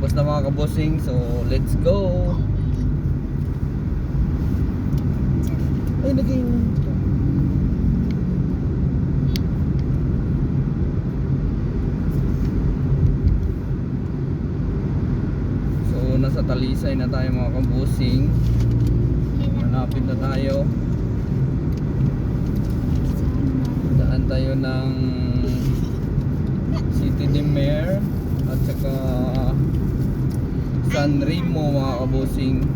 Tapos na mga kabosing, so let's go. Ay, naging so nasa Talisay na tayo mga kabosing. Malapit na tayo. Daan tayo ng City de Mer at saka San Remo mga kabosing,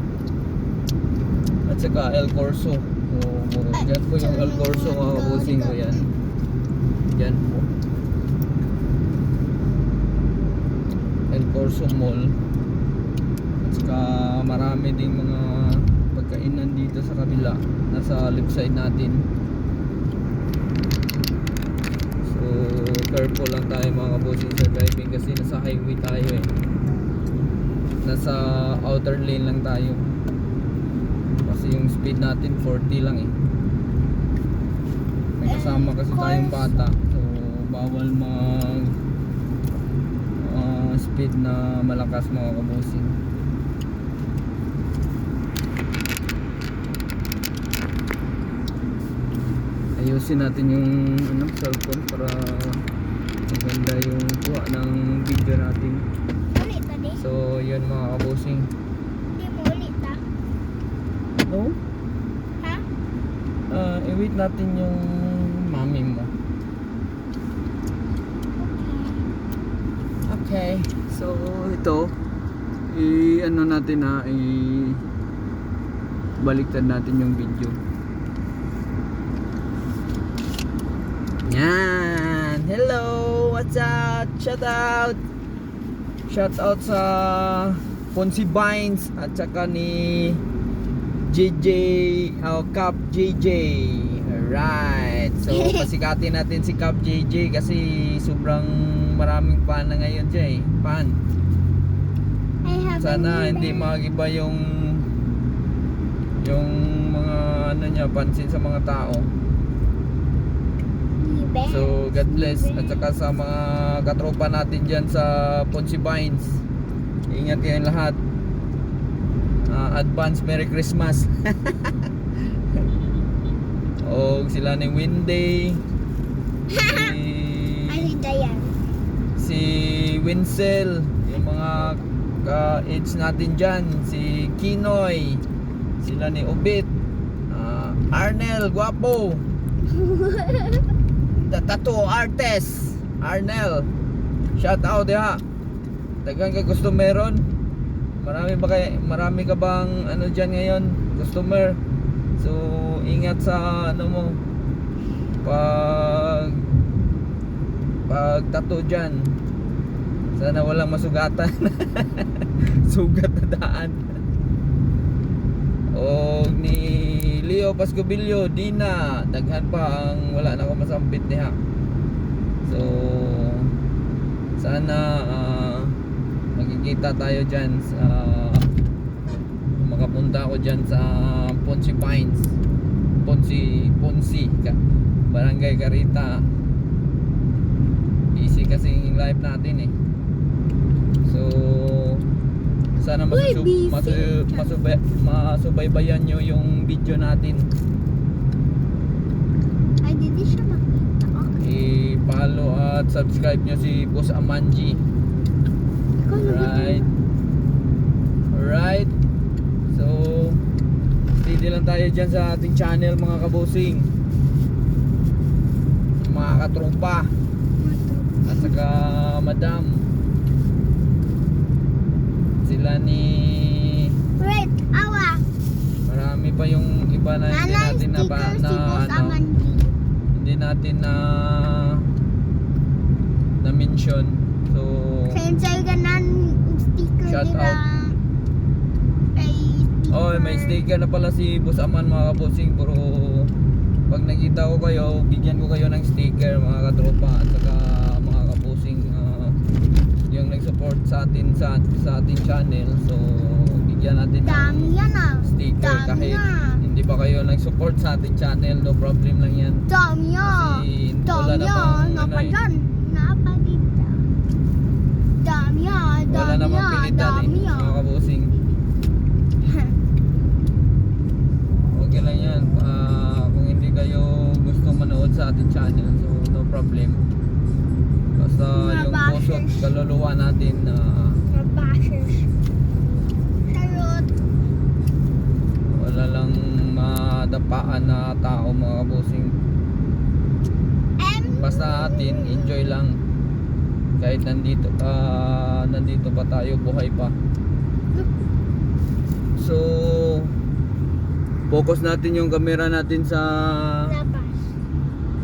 at saka El Corso. So dyan po yung El Corso mga kabosing ko, yan dyan po El Corso Mall. At saka marami ding mga pagkainan dito sa kabila, nasa left side natin. So careful lang tayo mga kabosing sa driving kasi nasa highway tayo eh. Nasa outer lane lang tayo kasi yung speed natin 40 lang eh. May kasama kasi tayong bata, so bawal mag speed na malakas mga kabosing. Ayusin natin yung cellphone para maganda yung kuha ng video natin. So yun mga kabosing. Hindi mo ulit ah. No? Ha? I-wait natin yung mami mo. Okay. So ito ano natin na baliktad natin yung video. Yan. Hello, what's up? Shout out. Shout out sa Ponzi Vines at saka ni JJ Cap JJ. Alright. So pasikatin natin si Cap JJ kasi sobrang maraming fan na ngayon siya eh. Fan. Sana hindi magiba yung mga ano niya, pansin sa mga tao. So God bless. At saka sa mga katropa natin dyan sa Ponzi Vines, ingat kayong lahat. Advance Merry Christmas. O sila ni Winday, si Winsel, yung mga ka-age natin dyan, si Kinoy, sila ni Obit, Arnel Guapo, the tattoo artist Arnel, shout out ya. Dagan ka gusto meron. Marami ka bang ano diyan ngayon customer? So ingat sa ano mo pag tattoo diyan. Sana walang masugatan. Sugat na daan. O ni Leo Pascobilio, Dina, daghan pa ang wala na ko masampit niya. So sana magkikita tayo dyan sa makapunta ako dyan sa Ponzi Pines, Ponzi Barangay Carita. Busy kasi yung live natin eh. So sana masubaybayan nyo yung video natin. Ay, hindi siya makita. I-follow at subscribe nyo si Boss Amanji. Alright. So steady lang tayo dyan sa ating channel mga kabosing, mga katropa at saka madam, sila ni marami pa yung iba na hindi natin na mention. So shout out. Oh, may sticker na pala si Boss Aman mga kabosing. Pero pag nakita ko kayo, bigyan ko kayo ng sticker mga katropa at saka mga kabosing, yung nag-support sa atin sa ating channel. So bigyan natin ng sticker kahit hindi pa kayo nag-support sa ating channel, no problem lang yan. Kasi wala namang Dami ah, Wala dami namang ah, pilitan eh, dami ah. mga kabusing. Okay lang yan. Kung hindi kayo gusto manood sa ating channel, so no problem. Basta Mga yung bashers. puso't kaluluwa natin na Mga bashers. Charot. wala lang madapaan na tao, mga kabusing. Basta atin, enjoy lang. Kahit nandito pa tayo, buhay pa. So, focus natin yung camera natin sa Labas.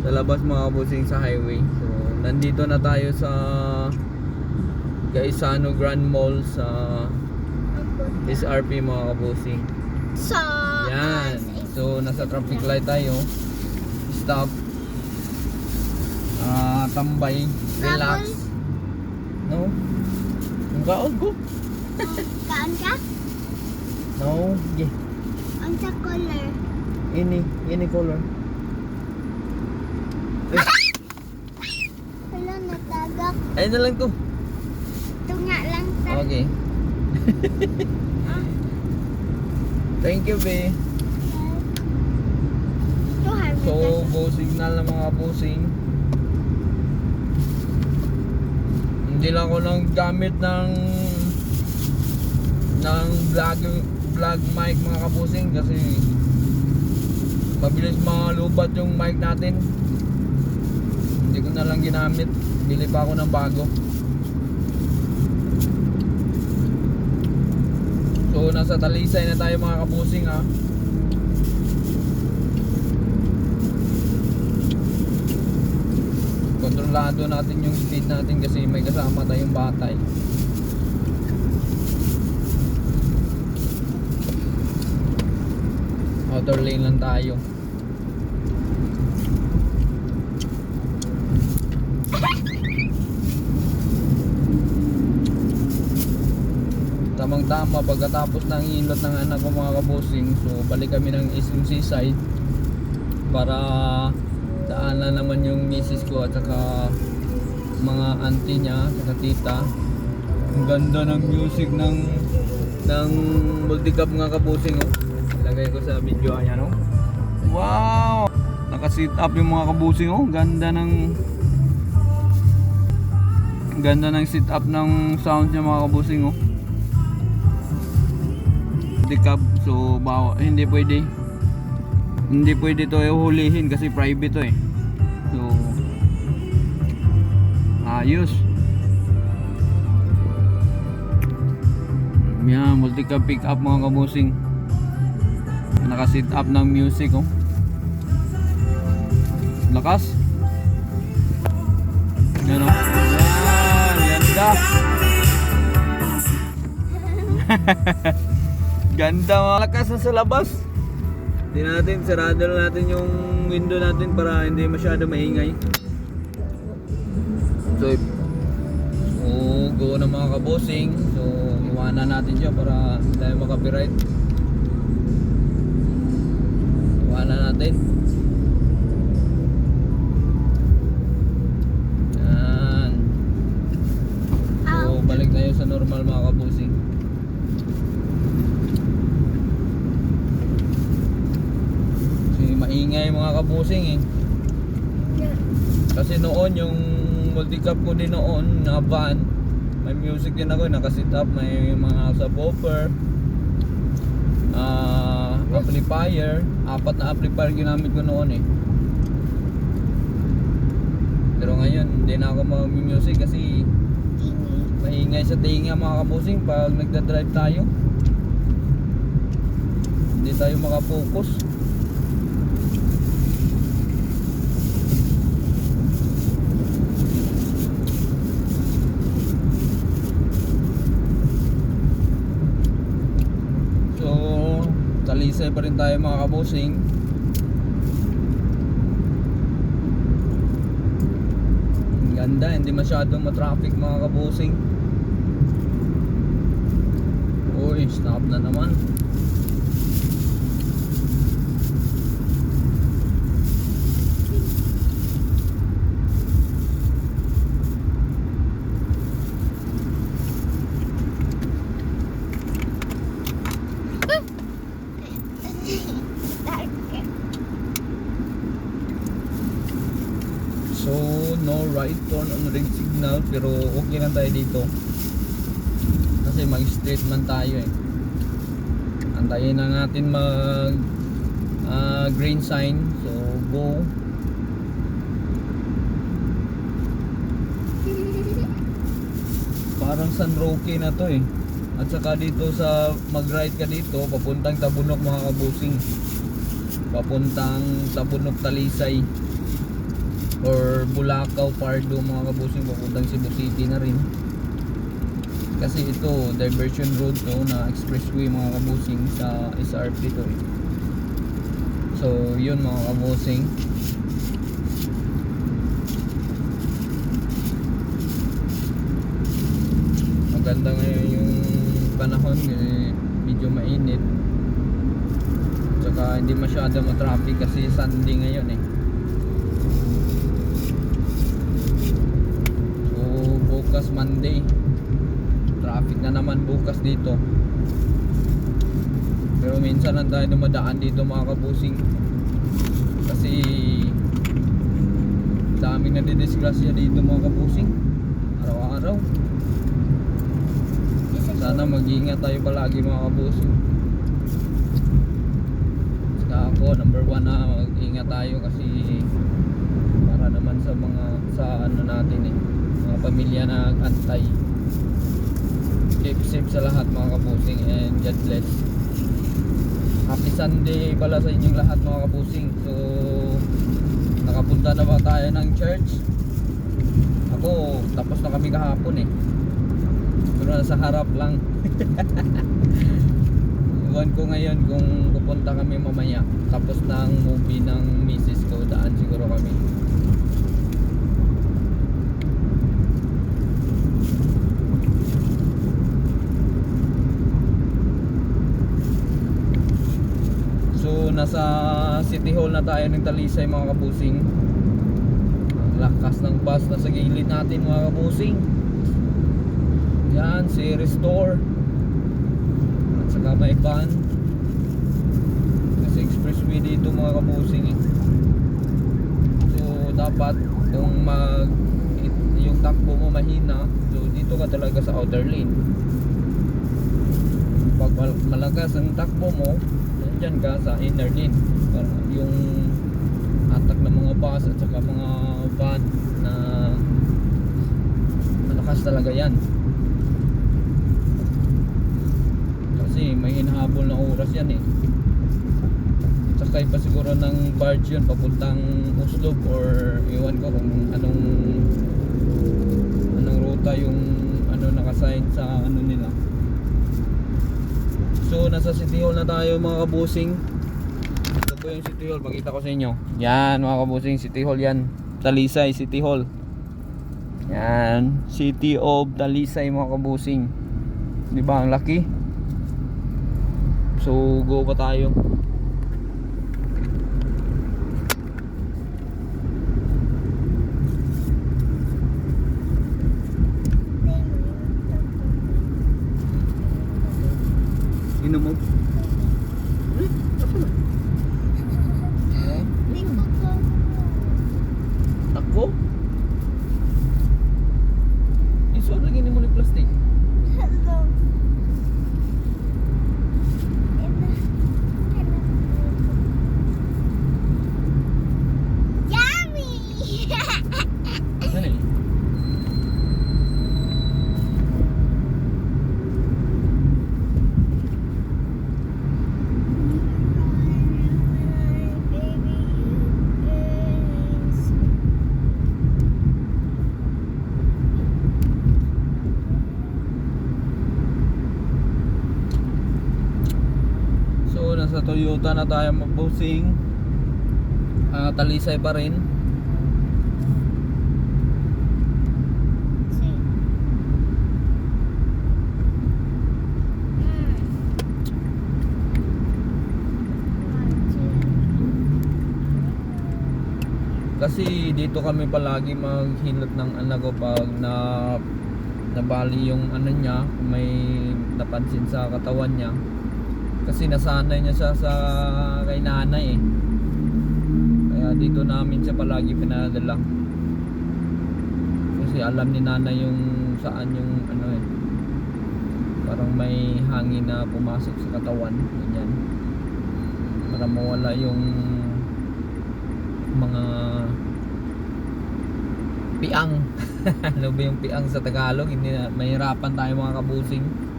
labas, mga kabusing, sa highway. So, nandito na tayo sa Gaisano Grand Mall sa SRP, mga kabusing. So, Yan. So, nasa traffic light tayo. Stop. Tambay. Relax. No? Ang kaon ko? kaan ka? No. Yeah. Ang sa color. Any color. Wala, natagak. Ayun na lang to. Ito nga lang sa... Okay. Thank you, be. Ito, harvest So, na. go signal ng mga busing. Hindi lang ako nang gamit ng vlog mic, mga kabusing, kasi mabilis malubat yung mic natin. Hindi ko na lang ginamit. Bili pa ako ng bago. So, nasa Talisay na tayo, mga kabusing, ha. Kontrolado natin yung speed natin kasi may kasama tayong bata eh. Outer lane lang tayo. Tamang tama pagkatapos ng ilot ng anak ko, mga kabusing. So balik kami ng SMC side para daanan naman yung misis ko at saka mga auntie niya, saka tita. Ang ganda ng music ng multicab, mga kabusing, oh. Ilagay ko sa video, ayan, oh. Wow! Naka-sit up yung mga kabusing, oh. Ganda ng sit up ng sound niya, mga kabusing, oh. Multicab, so hindi pwede to hulihin kasi private to eh. So ayos. Yan, multi-cab pick up, mga kabusing. Naka-sit up ng music, oh. Lakas. Yan, oh. Yan, ganda. Ganda, mga lakas na sa labas. Hindi natin, sarado na natin yung window natin para hindi masyado maingay. So, go na, mga kabosing. So, iwanan natin siya para hindi tayo makapiright. Iwanan natin. Yan. So, balik tayo sa normal, mga kabosing. Maingay, mga kabusing, eh. Kasi noon yung multicab ko din noon na van, may music din ako, naka-sit up, may mga subwoofer, amplifier, 4 na amplifier ginamit ko noon, eh. Pero ngayon hindi na ako mag-music kasi maingay sa tinga, mga kabusing, pag nagda-drive tayo. Hindi tayo makapokus. Talisay pa rin tayo, mga kabusing. Ang ganda, hindi masyadong matraffic, mga kabusing. Uy, stop na naman. turn on red signal, pero okay lang tayo dito kasi mag straight man tayo eh. Antayin na natin mag green sign, so go. Parang San Roque na to eh. At saka dito sa mag-right ka dito papuntang Tabunok mga kabusing, papuntang Tabunok Talisay or Bulacau, Pardo mga kabusing, papuntang Cebu City na rin. Kasi ito diversion road to na expressway mga kabusing sa SRP to eh. So yun mga kabusing. Maganda ngayon yung panahon eh, medyo mainit. Tsaka hindi masyado matraffic kasi Sunday ngayon eh. So bukas Monday, traffic na naman bukas dito. Pero minsan lang tayo dumadaan dito mga kabusing kasi daming nadidisgrasya dito mga kabusing araw-araw. Sana mag-iingat tayo palagi mga kabusing. Saka ako number 1 na mag-iingat tayo kasi para naman sa mga ano natin eh, mga pamilya na antay. Keep safe sa lahat mga kabusing and God bless. Happy Sunday pala sa inyong lahat mga kabusing. So nakapunta na ba tayo ng church? Ako tapos na kami kahapon eh, pero nasa harap lang. Iwan ko ngayon kung pupunta kami mamaya tapos ng movie ng misis ko, daan siguro kami. So nasa City Hall na tayo ng Talisay mga kabusing. Ang lakas ng bus na sa gilid natin mga kabusing. Yan, si Restore at saka may van kasi expressway dito mga kabusing eh. So dapat kung yung takbo mo mahina, so dito ka talaga sa outer lane. Pag malakas ang takbo mo, nandyan ka sa inner lane. Yung atak ng mga bus at saka mga van na malakas talaga yan. Kasi may hinahabol na oras yan eh. Sakay pa siguro ng barge yun papuntang Oslob or iwan ko kung anong ruta yung ano nakasign sa ano nila. So nasa City Hall na tayo mga kabusing. Ito po yung City Hall, pakita ko sa inyo. Yan mga kabusing, City Hall yan, Talisay City Hall. Yan, City of Talisay mga kabusing. Di ba ang laki? So go pa tayo. Sino mo? Takbo? Iso lagi ni mo ni plastic. Hello. Yummy! Ano eh? So nasa Toyota na tayo magbusing. Talisay pa rin. Kasi dito kami palagi maghilot ng anak ko pag nabali yung ano niya, kung may napansin sa katawan niya. Kasi nasanay niya siya sa kay nanay eh. Kaya dito namin siya palagi pinadala. kasi alam ni nanay yung saan yung ano eh, parang may hangin na pumasok sa katawan, ganyan, para mawala yung mga piang. Ano ba yung piang sa Tagalog? Hindi na, mahirapan tayo mga kabusing.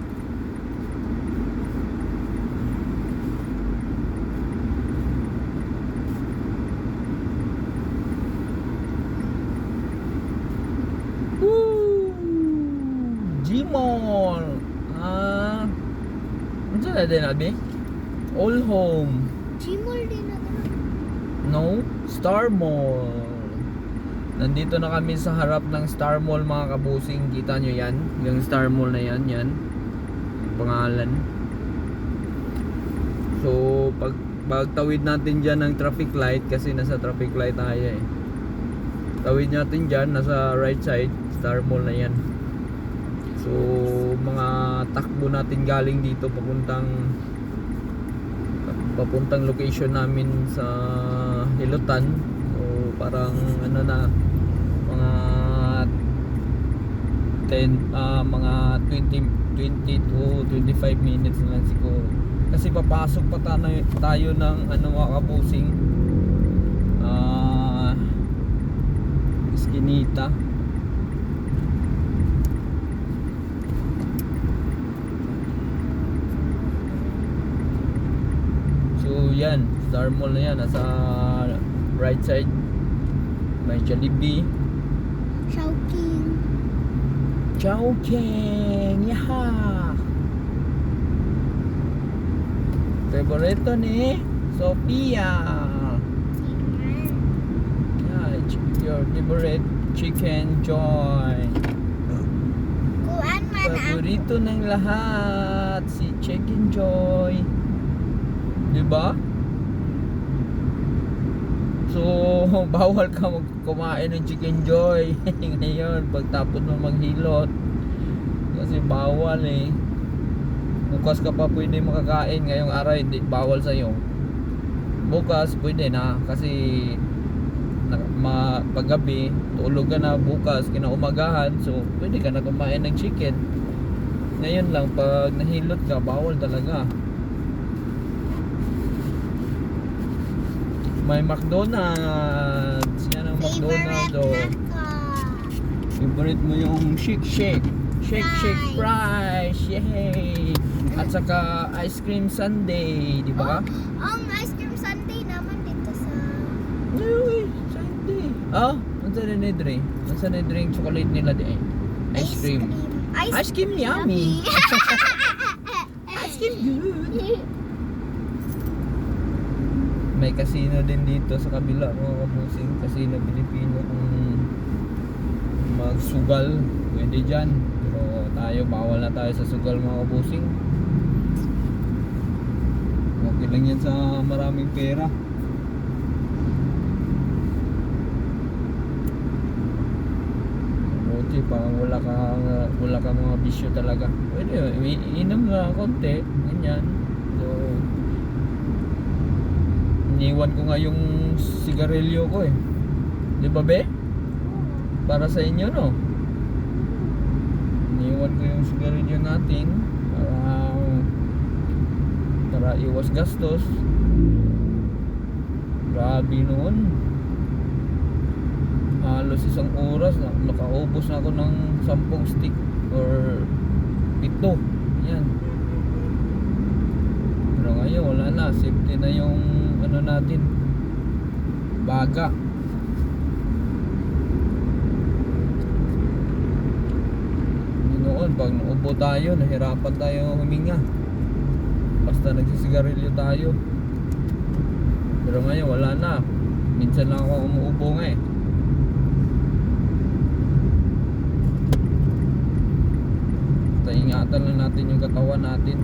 Gmall. Ano na din abi? All Home. Gmall din na gano'n. No? Star Mall. Nandito na kami sa harap ng Star Mall mga kabusing. Kita nyo yan? Yung Star Mall na yan. Yan. Yung pangalan. So pagtawid natin dyan ng traffic light, kasi nasa traffic light tayo eh. Tawid natin dyan, nasa right side, Star Mall na yan. So mga takbo natin galing dito papuntang location namin sa Hilutan. So parang ano na, mga 20 to 25 minutes na lang siguro. Kasi papasok pa tayo ng ano mga kabusing, Eskinita. So yan, Star Mall na yan, nasa right side. May Jollibee, Chowking. Chowking, yaha. Favorito ni Sophia. Yeah, your favorite chicken joy. Kuan man ang Favorito ng lahat si Chicken Joy. Diba? So, bawal ka kumain ng Chicken Joy ngayon pagtapos mo maghilot. Kasi bawal eh. Bukas ka pa pwede makakain, ngayong araw hindi, bawal sa'yo. Bukas pwede na kasi paggabi tulog ka na, bukas kinaumagahan, so pwede ka na kumain ng chicken. Ngayon lang pag nahilot ka, bawal talaga. May McDonald's. Yan ang McDonald's. favorite Oh. na ko. Favorite mo yung shake fries. Yay! At saka ice cream sundae, di ba? Ang ice cream sundae naman dito sa Uy, sundae. Ano sa nidre? Ano sa nidre yung chocolate nila di? Ice cream. Ice cream yummy. Ice cream good. May casino din dito sa kabila mga kabusing. Casino Pilipino. Kung magsugal, pwede dyan. Pero tayo, bawal na tayo sa sugal mga kabusing. Okay lang yan sa maraming pera. Buti parang wala kang mga bisyo talaga. Pwede, inom na konti. Ganyan. So iniwan ko nga yung sigarilyo ko eh. Di ba be? Para sa inyo no? Iniwan ko yung sigarilyo natin para iwas gastos. Grabe noon. Halos isang oras na nakaubos na ako ng 10 stick or 7. Yan. Pero ngayon wala na, safety na yung ano natin, baga. Noon pag naubo tayo, nahirapan tayo huminga basta nagsisigarilyo tayo. Pero ngayon wala na, minsan lang ako umuubo nga eh. Ingatan lang natin yung katawan natin.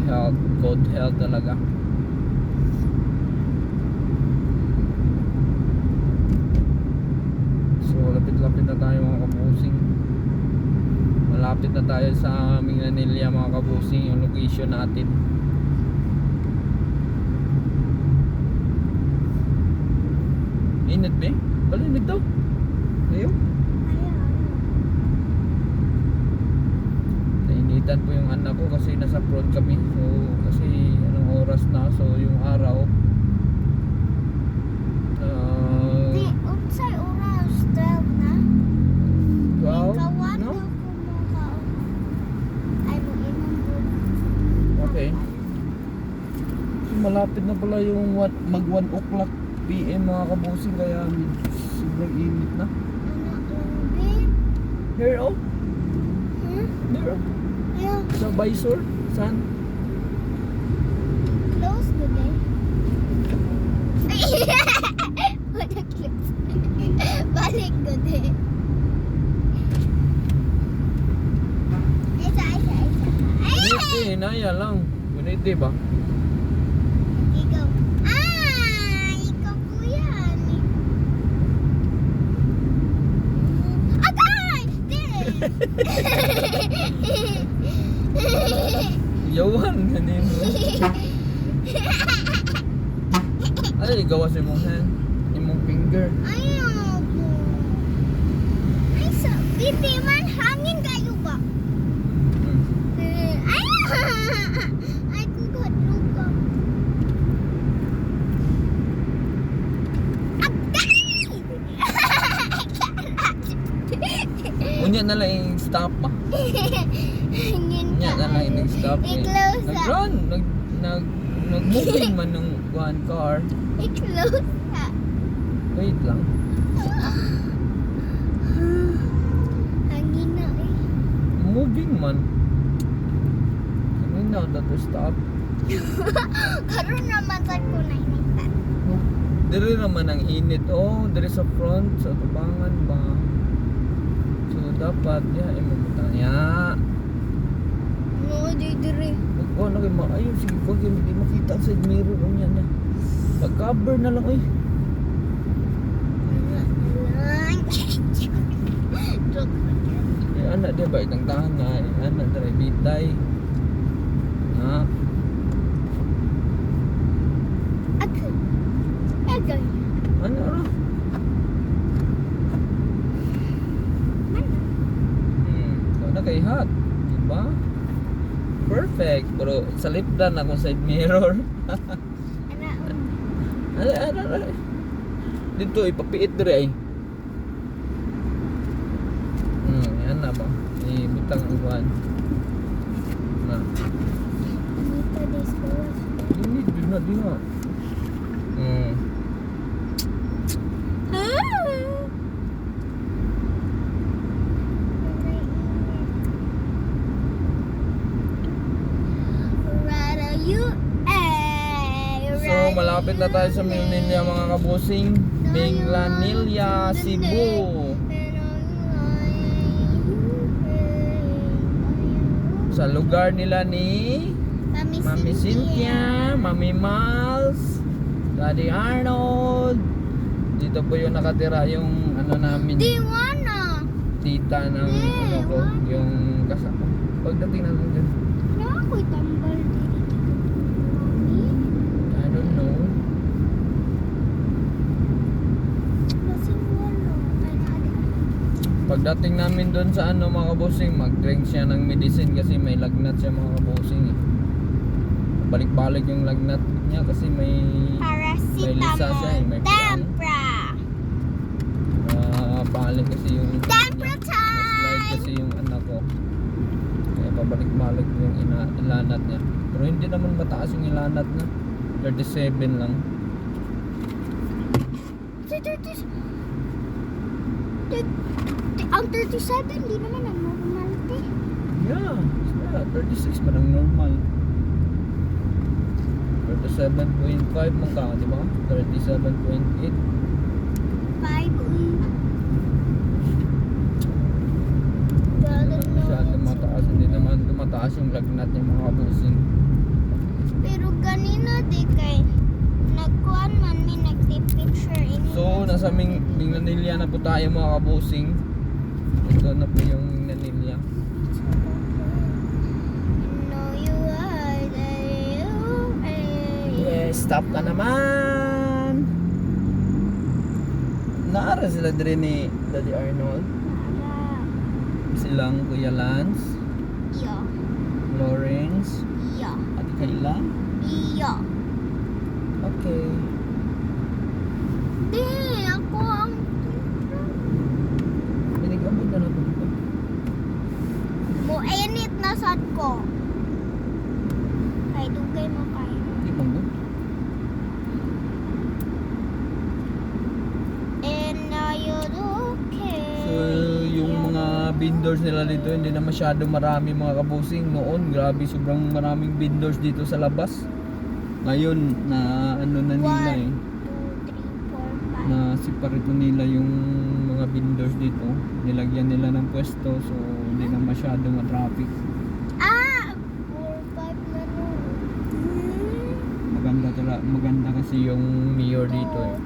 Health, good health talaga. So lapit-lapit na tayo mga kabusing. Malapit na tayo sa Minganilla mga kabusing, yung location natin. Mainit ba? Balinig daw. Ayaw. Ayaw. Nainitan po yung anak ko kasi nasa front kami. So, kasi anong oras na. So, yung araw. Di, unsay oras 12 na? Wow. Kawan No? ko mo ay mo imong good. Okay. So, malapit na pala yung mag 1 o'clock PM mga kabusing. Kaya sobrang init na. Anak lang din. Here oh. Hmm? There oh. Ayaw. Sa visor. Saan? Close good eh. Wala close. Balik good eh. Isa. Piniti. Inaya lang. Piniti ba? Ikaw. Ikaw po yan. Agay! Yawan. Ganin mo. Ay, gawas imong hand. Imong finger. Ayaw po. Ay, sa bibi man, hangin kayo ba? Hmm. Ay, kugadlo ka. Unya na lang yung stop ma. Hangin Unya na lang yung stop. I-close up. Nag-run. Nag-moving man ng one car. I-close ka. Wait lang. Hangin na eh. Moving man. Kanina daw stop. Karoon naman sa ko na initan. Diri naman ang init. Oh, diri sa front, sa tubangan ba. So dapat ya imutan ya. No, di dire. Magkuha na kayo maayo. Sige ko kayo hindi makita ang side mirror. Unya na. Pag-cover na lang eh. Joke lang yan. Eh, anak dia ba itang tahan na. Anak dari bitay. Ha? Agay. Agay. Ano ra? Ikaw na kay hot. Diba? Perfect. Pero sa lipdan akong side mirror. Ano? Dito ipapiit dire ay. Yan na ba? Ibutang ang buwan. Na. Dito this was. Di na. So malapit na tayo sa Millanilla mga kabusing. Millanilla, Cebu. Sa lugar nila ni Mami Cynthia, Mami Miles, Daddy Arnold. Dito po yung nakatira yung ano namin, Di wanna. tita ng ano ko, yung kasama. Pagdating natin dun, Na ako'y tambal dito. I don't know. Kasing wala. Ay, naadi. Pagdating namin doon sa ano mga kabusing, mag-drink siya ng medicine kasi may lagnat siya mga kabusing eh. Balik-balik yung lagnat niya kasi may lisa siya eh, may piang. Tempra. Balik kasi yung Tempra slide time. kasi yung anak ko. Kaya pabalik-balik yung ilanat niya. Pero hindi naman mataas yung ilanat niya. 37 lang. Ang 37, di naman ang normal te. Yeah, 36 pa lang normal. 37.5 mo ka, di ba? 37.8. 5 Masyado mataas, hindi naman tumataas yung lagnat ng mga kabusing. Pero ganina di kay nagkuhan man may nagti-picture ini. So, nasa Millanilla na po tayo mga kabusing. Ito na po yung Millanilla. know you are there. Yes, stop ka naman! Naara sila dire ni Daddy Arnold. Para. Silang Kuya Lance, Iyo. Lawrence, Iyo. at Kayla. Iyo. Okay. Di, ako ang... Binigamod na natin ito. Muinit na sad ko. Kay dugay mo kayo. Hindi mo good. And are you okay? So, yung mga vendors nila dito, hindi na masyado marami mga kabusing. Noon, grabe, sobrang maraming vendors dito sa labas. Ngayon, na ano na nila eh. 1, 2, 3, 4, 5. Na separate na nila yung mga vendors dito. Nilagyan nila ng pwesto, so hindi na masyado ma-traffic. Ah! 4, 5 na no. Maganda kasi yung mayor dito eh.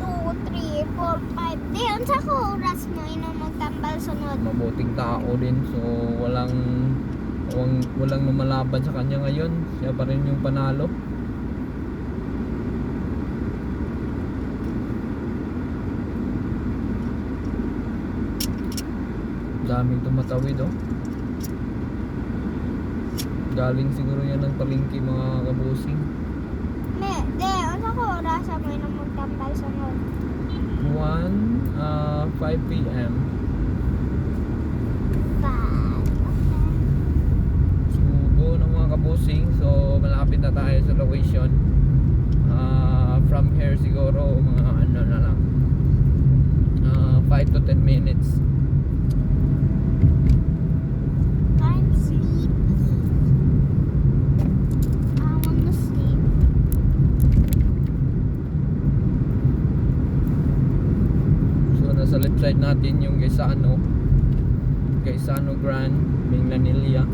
2, 3, 4, 5. Di, unsa ko oras mo ino magtambal sunod? Mabuting tao din, so walang lumalaban sa kanya ngayon. Siya pa rin yung panalo. Daming tumatawid oh. Galing siguro yan ng palengke mga kabusing. Me, di, unsa ko oras mo ino magtambal sunod? 5 p.m. 5. So go ng mga kabusing. So malapit na tayo sa location. From here siguro mga ano na lang, 5 to 10 minutes. I'm sleepy. I wanna sleep. So nasa left side natin yung Gaisano Grand, Minglanilla.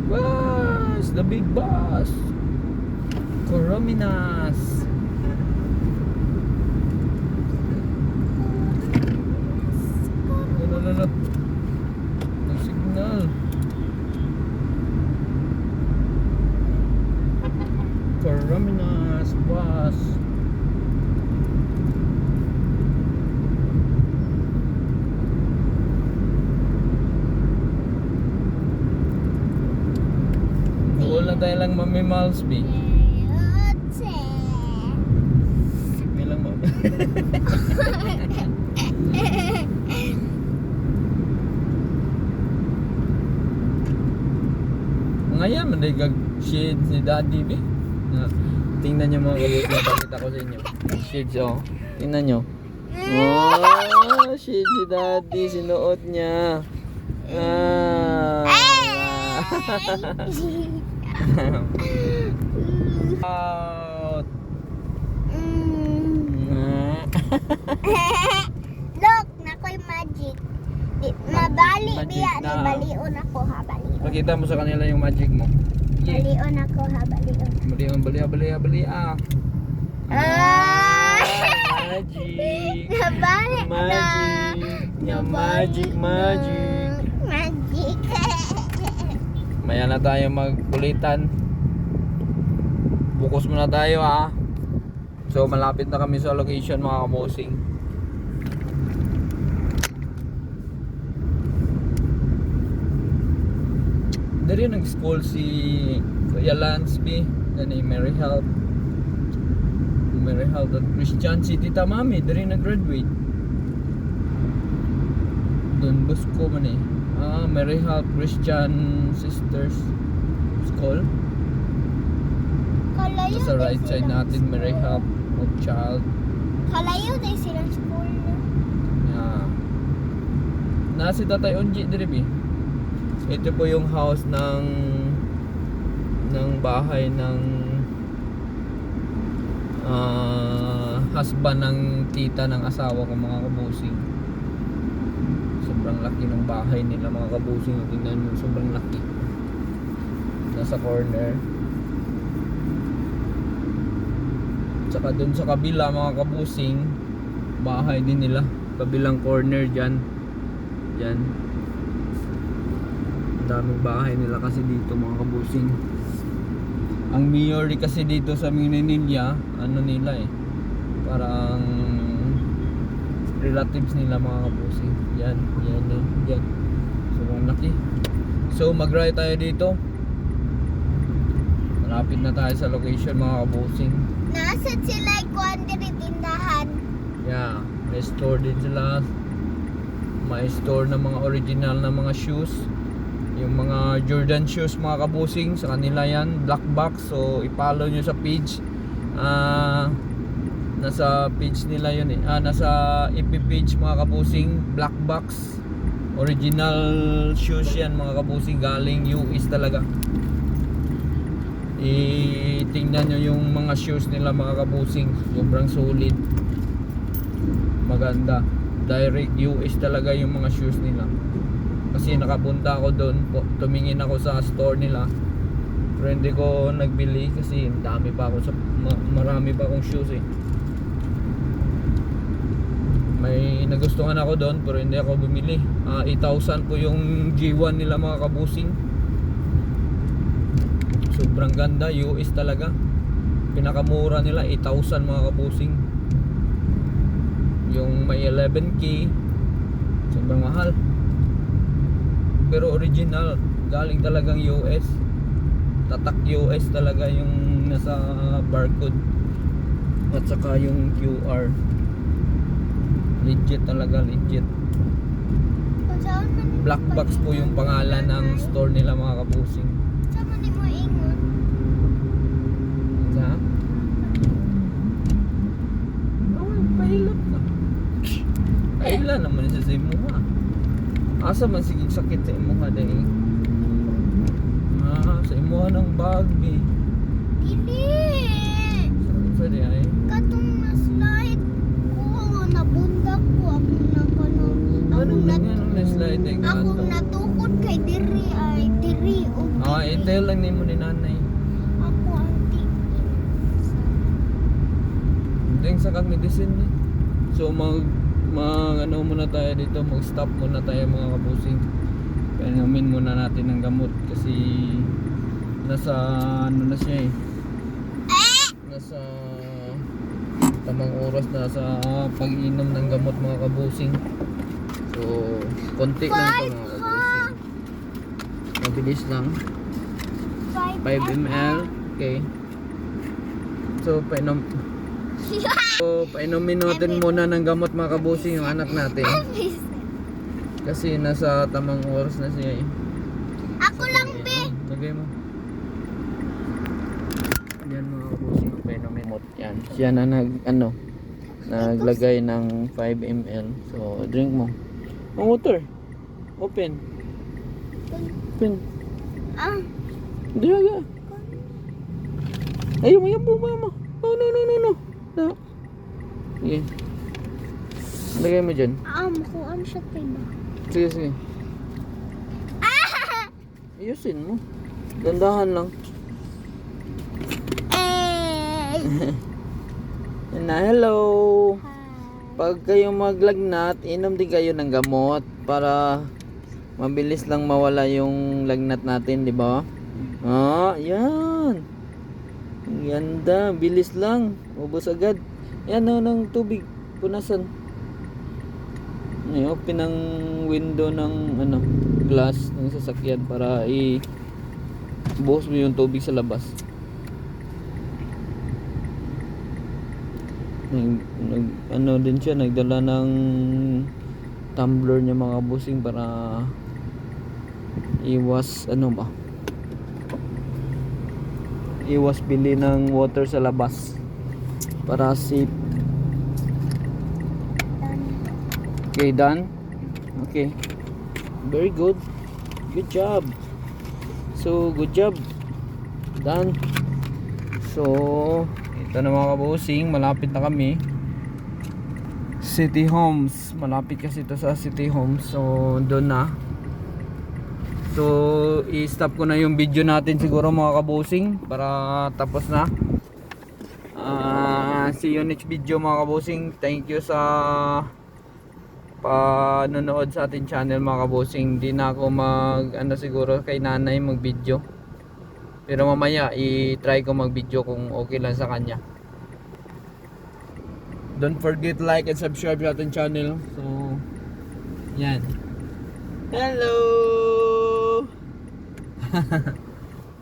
Bus! The big bus! Corominas! No. Ang signal. Corominas bus. Doon lang tayo lang Mami Malsby. May lang Ngayon, mandigag shade si Daddy B. Tingnan nyo mga kabut na pakita ko sa inyo. Shades oh. Tingnan nyo. Oh, shade si Daddy. Sinuot niya. Out. Look, nakoy magic. Mabali Magic biya na. ni balion ako ha, balion. Pakita mo sa kanila yung magic mo. Yeah. Balion ako ha, balion. Bali. Ah! Magic. Nabali na. Magic. Magic. Maya na tayo magkulitan. Bukos muna tayo ha. So malapit na kami sa location mga kabosing. Dari nag-school si Kuya Lansby, ni Mary Health at Christian, si Tita Mami, dari nag-graduate. Don Bosco man eh. Mary Health Christian Sisters School. Kalayo Sa right side natin, Mary Health of Child. Kalayo din silang school na. Yeah. Nasi Tatay Onji diri bi. Ito po yung house ng bahay ng husband ng tita ng asawa ko mga kabusing. Sobrang laki ng bahay nila mga kabusing. Tingnan mo, sobrang laki. Nasa corner. Tsaka dun sa kabila mga kabusing, bahay din nila. Kabilang corner dyan. Dyan. Ang daming bahay nila kasi dito mga kabusing. Ang mayor kasi dito sa Mindanao, ano nila parang relatives nila mga kabusing. Yan. So ang laki. So mag-ride tayo dito. Malapit na tayo sa location mga kabusing. Nasaan sila ikuan diri tindahan? Yeah, may store din sila. May store na mga original na mga shoes. Yung mga Jordan shoes mga kabusing, sa kanila yan, black box. So i-follow nyo sa page. Nasa page nila yun nasa FB page mga kabusing, black box. Original shoes yan mga kabusing, galing US talaga. Tingnan nyo yung mga shoes nila mga kabusing, sobrang solid, maganda. Direct US talaga yung mga shoes nila. Kasi nakapunta ako doon, tumingin ako sa store nila, pero hindi ko nagbili kasi dami pa ako marami pa akong shoes May nagustuhan ako doon pero hindi ako bumili. 8,000 po yung G1 nila mga kabusing. Sobrang ganda, US talaga. Pinakamura nila 8,000 mga kabusing. Yung may 11K, sobrang mahal. Pero original, galing talagang US. Tatak US talaga yung nasa barcode at saka yung QR. Legit talaga, legit. Kung saan man ni Black box po yung pangalan ng store nila mga kabusing. saan man ni mo ingon? Ha? Oh, pahilot ka. Pahila naman siya sa imuha. Asa man sige sakit sa imuha dahil. Sa imuha ng bagbi. Dili. Sa di ay. Katong na-slide ko, nabundak ko. Akong nakano. Anong ganyan ang na-slide ay Akong gato? natukod kay diri ay diri o diri. Ito lang ni mo ni nanay. Ako ang Hindi sa kag medicine ni. So ano muna tayo dito, mag-stop muna tayo mga kabusing. Painumin muna natin ng gamot kasi nasa ano na siya nasa tamang oras na sa pag-inom ng gamot mga kabusing. So konti lang ito mga kabusing, mabilis lang, 5 ml. Okay, so painumin natin muna ng gamot mga kabusing yung anak natin kasi nasa tamang oras na siya Ako lang be. Lagay mo. Yan mga kabusing, painumin mo. Yan. Siya na naglagay ng 5 ml. So drink mo. Ang water. Open. Hindi aga. Ayaw mo. Oh no. No. Sige. Lagay mo dyan. Kung siya tayo. Sige. Ayusin mo. Dandahan lang. Hello. Pag kayo maglagnat, inom din kayo ng gamot para mabilis lang mawala yung lagnat natin, di ba? Yan. Ang ganda, bilis lang. Ubos agad. Yan ng tubig. Punasan. Open ang window ng glass ng sasakyan para buhos mo yung tubig sa labas. Din siya, nagdala ng tumbler niya mga busing para iwas bili ng water sa labas para safe. Okay, done. Okay, very good job. So good job, done. So Ito na mga kabusing, malapit na kami. City Homes, malapit kasi ito sa City Homes. So doon na. So i-stop ko na yung video natin siguro mga kabusing para tapos na. See you next video mga kabusing. Thank you sa panonood sa ating channel mga kabusing. Hindi na ako siguro kay nanay mag video. Pero mamaya i-try ko mag video kung okay lang sa kanya. Don't forget like and subscribe sa ating channel. So yan. Hello.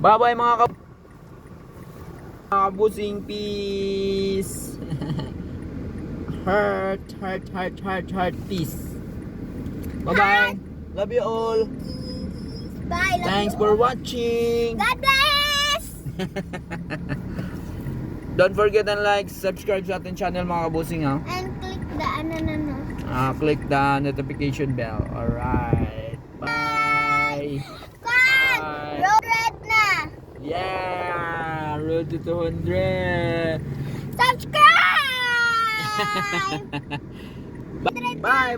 Bye bye mga kabusing, peace. Heart, peace. Bye bye. Love you all. Bye. Thanks for watching. God bless! Don't forget and like, subscribe sa ating channel mga kabusing ha. And click the Click the notification bell. Alright. Bye. Kwan! Bye. Road red na! Yeah! Road to 200. Subscribe! Bye.